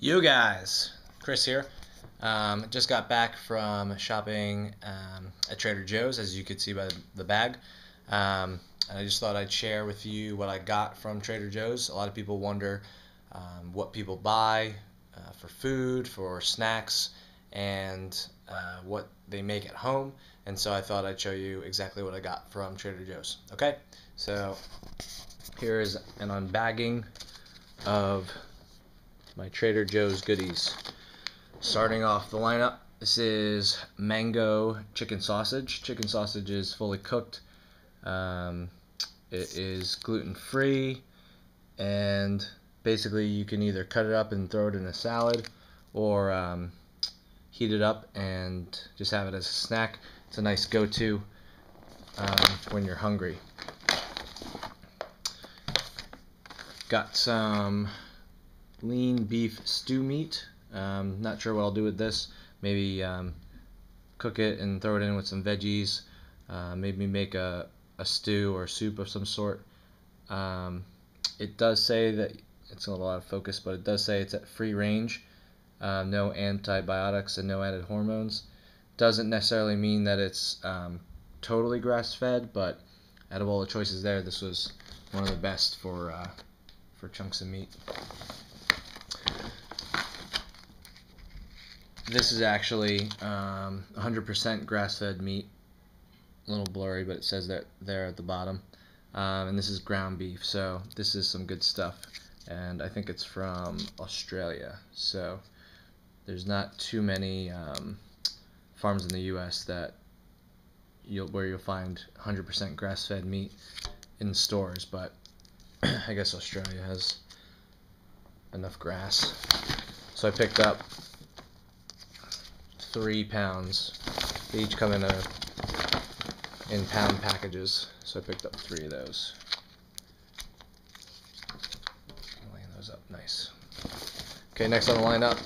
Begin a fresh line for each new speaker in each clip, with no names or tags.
You guys, Chris here. Just got back from shopping at Trader Joe's, as you could see by the bag. And I just thought I'd share with you what I got from Trader Joe's. A lot of people wonder what people buy for food, for snacks, and what they make at home. And so I thought I'd show you exactly what I got from Trader Joe's. Okay, so here is an unbagging of my Trader Joe's goodies. Starting off the lineup, this is mango chicken sausage. Chicken sausage is fully cooked. It is gluten-free, and basically you can either cut it up and throw it in a salad, or heat it up and just have it as a snack. It's a nice go-to when you're hungry. Got some lean beef stew meat. Not sure what I'll do with this. Maybe cook it and throw it in with some veggies. Maybe make a stew or soup of some sort. It does say that it's a little out of focus, but it does say it's at free range, no antibiotics and no added hormones. Doesn't necessarily mean that it's totally grass-fed, but out of all the choices there, this was one of the best for chunks of meat. This is actually 100% grass-fed meat. A little blurry, but it says that there at the bottom. And this is ground beef, so this is some good stuff. And I think it's from Australia, so there's not too many farms in the U.S. that where you'll find 100% grass-fed meat in stores, but I guess Australia has enough grass. So I picked up 3 pounds. They each come in pound packages, so I picked up 3 of those. Laying those up nice. Okay, next on the lineup,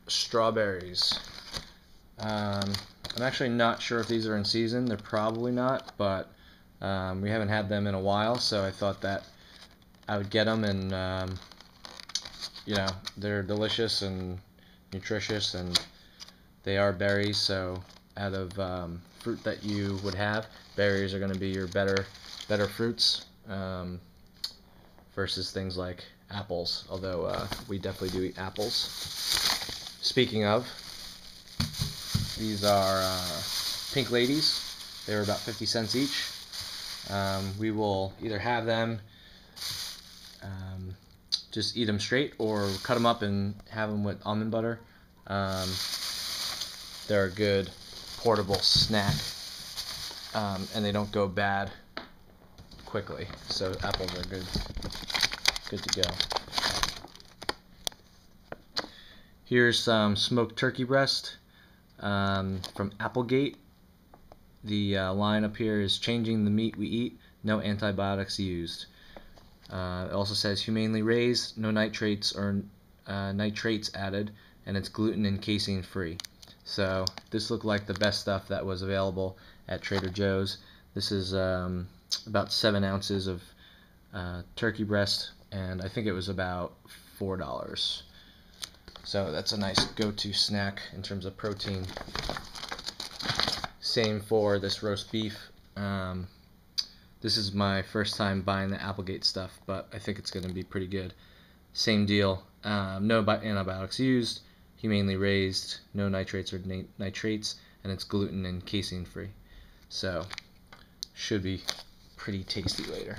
strawberries. I'm actually not sure if these are in season. They're probably not, but we haven't had them in a while, so I thought that I would get them, and you know, they're delicious and nutritious, and they are berries, so out of fruit that you would have, berries are going to be your better fruits versus things like apples, although we definitely do eat apples. Speaking of, these are pink ladies. They were about 50 cents each. We will either have them just eat them straight, or cut them up and have them with almond butter. They're a good portable snack, and they don't go bad quickly. So apples are good to go. Here's some smoked turkey breast from Applegate. The line up here is changing the meat we eat, no antibiotics used. It also says humanely raised, no nitrates or nitrates added, and it's gluten and casein free. So this looked like the best stuff that was available at Trader Joe's. This is about 7 ounces of turkey breast, and I think it was about $4. So that's a nice go-to snack in terms of protein. Same for this roast beef. This is my first time buying the Applegate stuff, but I think it's going to be pretty good. Same deal. No antibiotics used, humanely raised, no nitrates or nitrates, and it's gluten and casein free. So should be pretty tasty later.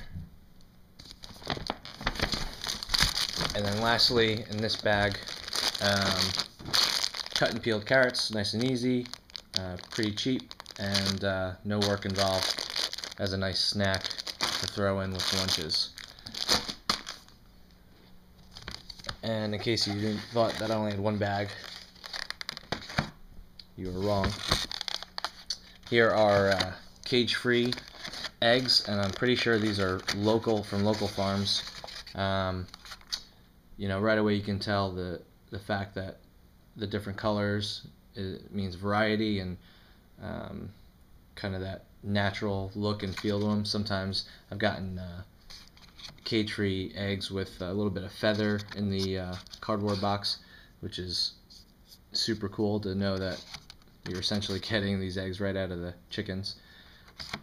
And then lastly, in this bag, cut and peeled carrots, nice and easy, pretty cheap, and no work involved, as a nice snack to throw in with lunches. And in case you thought that I only had one bag, you were wrong. Here are cage-free eggs, and I'm pretty sure these are from local farms. You know, right away you can tell the fact that the different colors, it means variety and kind of that natural look and feel to them. Sometimes I've gotten cage-free eggs with a little bit of feather in the cardboard box, which is super cool to know that you're essentially getting these eggs right out of the chickens.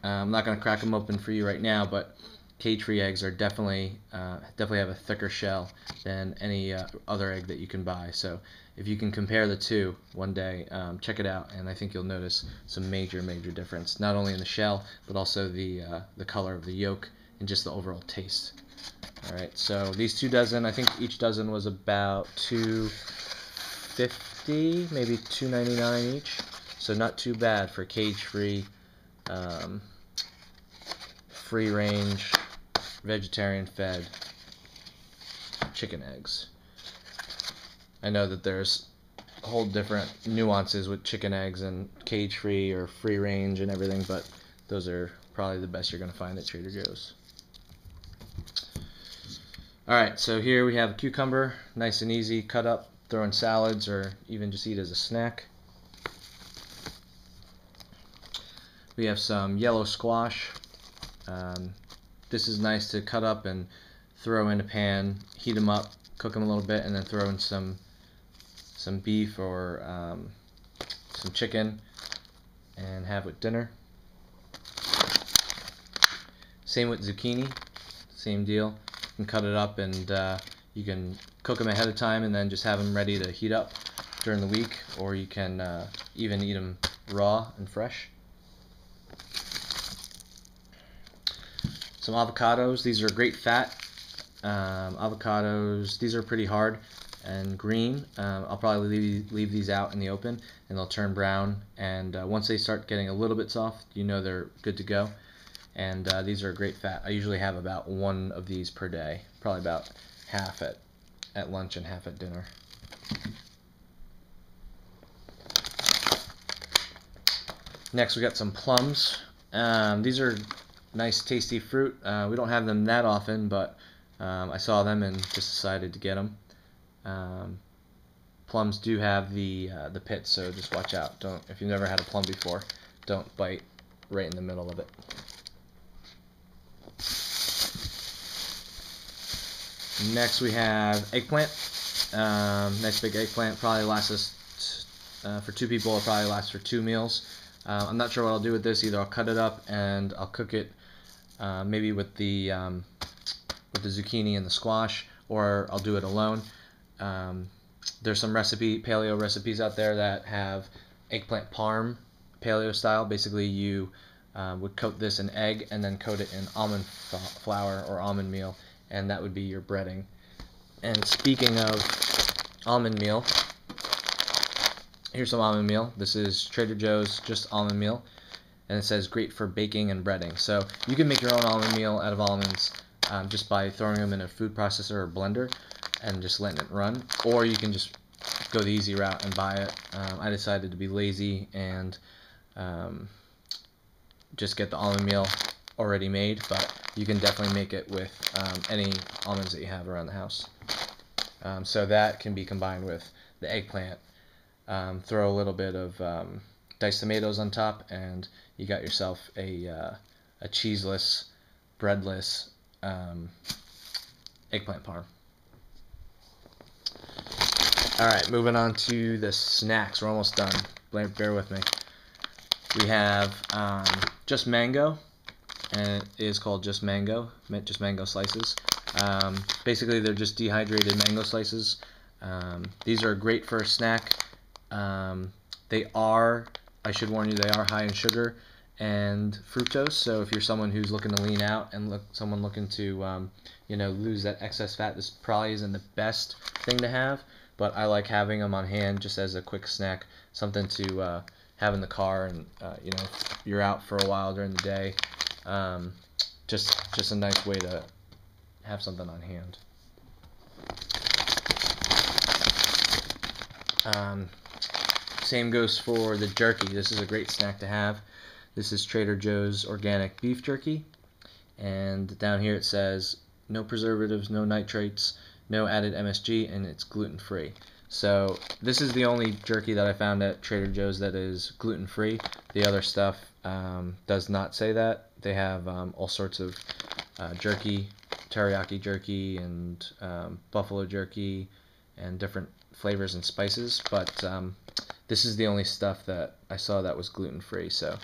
I'm not going to crack them open for you right now, but cage-free eggs are definitely have a thicker shell than any other egg that you can buy. So if you can compare the two one day, check it out, and I think you'll notice some major difference, not only in the shell but also the color of the yolk and just the overall taste. All right, so these 2 dozen, I think each dozen was about $2.50, maybe $2.99 each. So not too bad for cage-free, free-range, vegetarian-fed chicken eggs. I know that there's whole different nuances with chicken eggs and cage-free or free-range and everything, but those are probably the best you're going to find at Trader Joe's. Alright, so here we have a cucumber, nice and easy, cut up, throw in salads, or even just eat as a snack. We have some yellow squash. This is nice to cut up and throw in a pan, heat them up, cook them a little bit, and then throw in some beef or some chicken and have with dinner. Same with zucchini, same deal. You can cut it up and you can cook them ahead of time and then just have them ready to heat up during the week, or you can even eat them raw and fresh. Some avocados. These are great fat avocados. These are pretty hard and green. I'll probably leave these out in the open and they'll turn brown, and once they start getting a little bit soft, you know they're good to go. And these are great fat. I usually have about 1 of these per day, probably about half at lunch and half at dinner. Next we got some plums. These are nice tasty fruit. We don't have them that often, but I saw them and just decided to get them. Plums do have the pits, so just watch out. If you've never had a plum before, don't bite right in the middle of it. Next we have eggplant. Nice big eggplant. Probably lasts us for 2 people. It'll probably last for 2 meals. I'm not sure what I'll do with this. Either I'll cut it up and I'll cook it maybe with the zucchini and the squash, or I'll do it alone. There's some paleo recipes out there that have eggplant parm, paleo style. Basically, you would coat this in egg and then coat it in almond flour or almond meal, and that would be your breading. And speaking of almond meal, here's some almond meal. This is Trader Joe's just almond meal, and it says great for baking and breading. So you can make your own almond meal out of almonds just by throwing them in a food processor or blender and just letting it run, or you can just go the easy route and buy it. I decided to be lazy and just get the almond meal already made, but you can definitely make it with any almonds that you have around the house. So that can be combined with the eggplant. Throw a little bit of diced tomatoes on top, and you got yourself a cheeseless, breadless eggplant parm. Alright, moving on to the snacks. We're almost done. Bear with me. We have just mango, and it is called just mango slices. Basically, they're just dehydrated mango slices. These are great for a snack. They are, I should warn you, they are high in sugar and fructose. So if you're someone who's looking to lean out and someone looking to lose that excess fat, this probably isn't the best thing to have. But I like having them on hand just as a quick snack, something to have in the car, and if you're out for a while during the day, just a nice way to have something on hand. Same goes for the jerky. This is a great snack to have. This is Trader Joe's organic beef jerky, and down here it says no preservatives, no nitrates, no added MSG, and it's gluten-free. So this is the only jerky that I found at Trader Joe's that is gluten-free. The other stuff does not say that. They have all sorts of jerky teriyaki jerky and buffalo jerky and different flavors and spices, but this is the only stuff that I saw that was gluten-free, so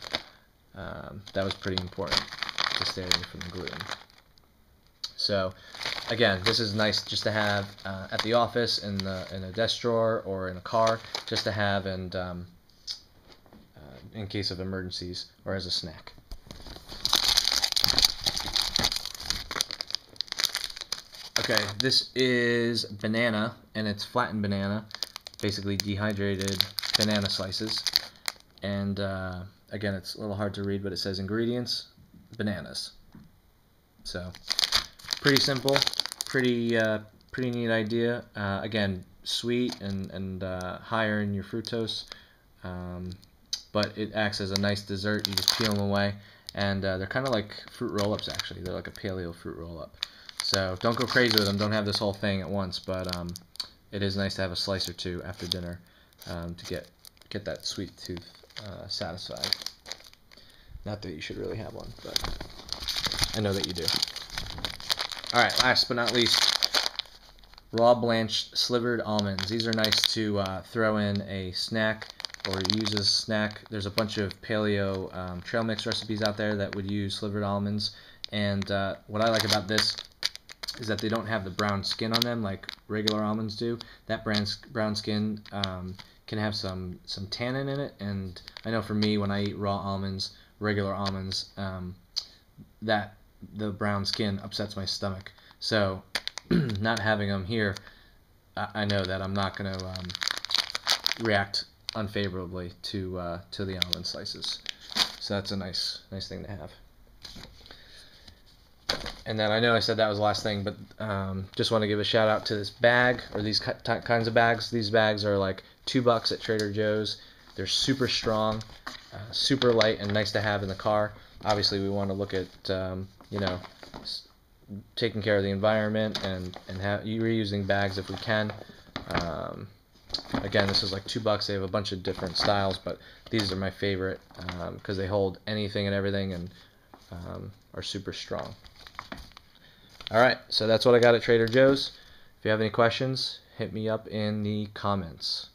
that was pretty important to stay away from the gluten. So again, this is nice just to have at the office, in a desk drawer, or in a car, just to have, and in case of emergencies, or as a snack. Okay, this is banana, and it's flattened banana, basically dehydrated banana slices. And again, it's a little hard to read, but it says ingredients, bananas. So pretty simple, pretty neat idea. Again, sweet and higher in your fructose, but it acts as a nice dessert. You just peel them away, and they're kind of like fruit roll-ups. Actually, they're like a paleo fruit roll-up. So don't go crazy with them. Don't have this whole thing at once, but it is nice to have a slice or two after dinner to get that sweet tooth satisfied. Not that you should really have one, but I know that you do. All right, last but not least, raw blanched slivered almonds. These are nice to throw in a snack or use as a snack. There's a bunch of paleo trail mix recipes out there that would use slivered almonds, and what I like about this is that they don't have the brown skin on them like regular almonds do. That brown skin can have some tannin in it, and I know for me, when I eat raw almonds, regular almonds, that the brown skin upsets my stomach. So not having them here, I know that I'm not going to react unfavorably to the almond slices. So that's a nice thing to have. And then I know I said that was the last thing, but just want to give a shout out to this bag, or these kinds of bags. These bags are like $2 at Trader Joe's. They're super strong, super light, and nice to have in the car. Obviously, we want to look at taking care of the environment and reusing bags if we can. Again, this is like $2. They have a bunch of different styles, but these are my favorite because they hold anything and everything, and are super strong. Alright, so that's what I got at Trader Joe's. If you have any questions, hit me up in the comments.